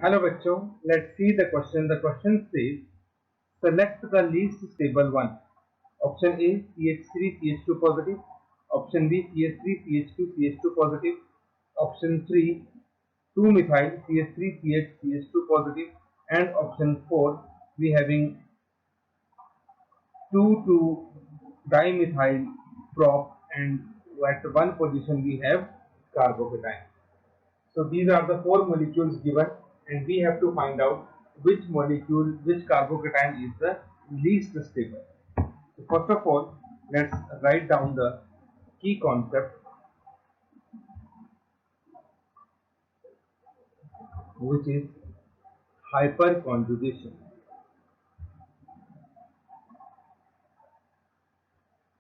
Hello बच्चों, let's see the question. The question says select the least stable one. Option A CH3 CH2 positive. Option B CH3 CH2 CH2 positive. Option 3 2 methyl CH3 CH CH2 positive. And option 4 we having 2 dimethyl prop, and at one position we have carbocation. So these are the four molecules given, and we have to find out which molecule, which carbocation is the least stable. So first of all, let's write down the key concept, which is hyperconjugation.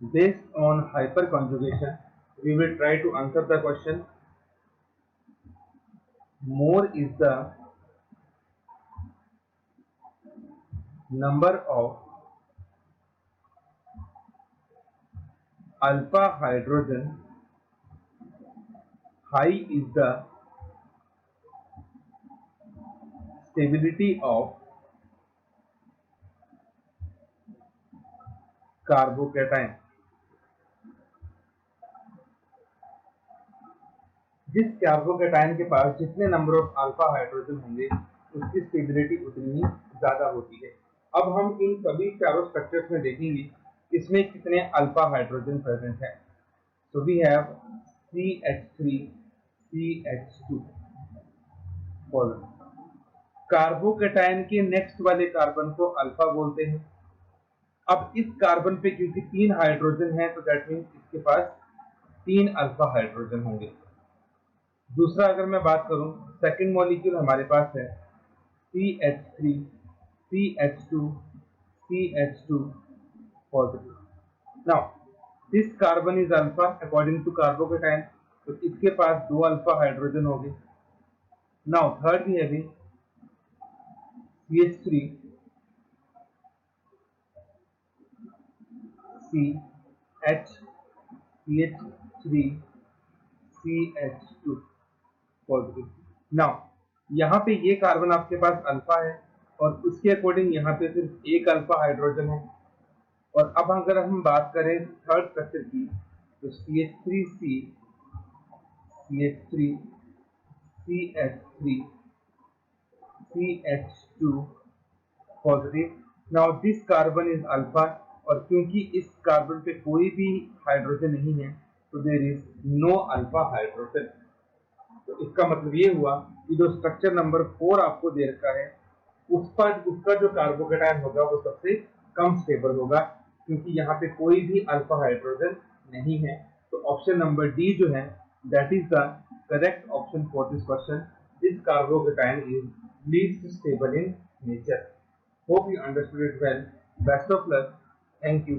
Based on hyperconjugation, we will try to answer the question. More is the number of alpha hydrogen, high is the stability of carbocation. जिस carbocation के पास जितने number of alpha hydrogen होंगे उसकी stability उतनी ही ज्यादा होती है। अब हम इन सभी चारों स्ट्रक्चर्स में देखेंगे इसमें कितने अल्फा हाइड्रोजन प्रेजेंट है। So we have CH3 CH2 carbocation के नेक्स्ट वाले कार्बन को अल्फा बोलते हैं। अब इस कार्बन पे क्योंकि 3 हाइड्रोजन है तो दैट मीन्स इसके पास 3 अल्फा हाइड्रोजन होंगे। दूसरा अगर मैं बात करूं, सेकंड मॉलिक्यूल हमारे पास है CH3 CH2 CH2 positive. Now this carbon is alpha according to carbocation, तो इसके पास 2 अल्फा हाइड्रोजन हो गए। Now third we have CH3 CH3 CH2 positive. Now यहाँ पे ये कार्बन आपके पास अल्फा है और उसके अकॉर्डिंग यहाँ पे सिर्फ एक अल्फा हाइड्रोजन है। और अब अगर हम बात करें थर्ड स्ट्रक्चर की तो CH3C CH3 CH3 CH2 positive. Now this carbon is alpha और क्योंकि इस कार्बन पे कोई भी हाइड्रोजन नहीं है तो there is no alpha hydrogen. तो इसका मतलब ये हुआ कि जो स्ट्रक्चर नंबर 4 आपको दे रखा है उस पर उसका जो कार्बोकेटायन होगा वो सबसे कम स्टेबल होगा क्योंकि यहाँ पे कोई भी अल्फा हाइड्रोजन नहीं है। तो ऑप्शन नंबर डी जो है that is the correct option for this question. This carbocation is least stable in nature. Hope you understood it well. Best of luck. Thank you.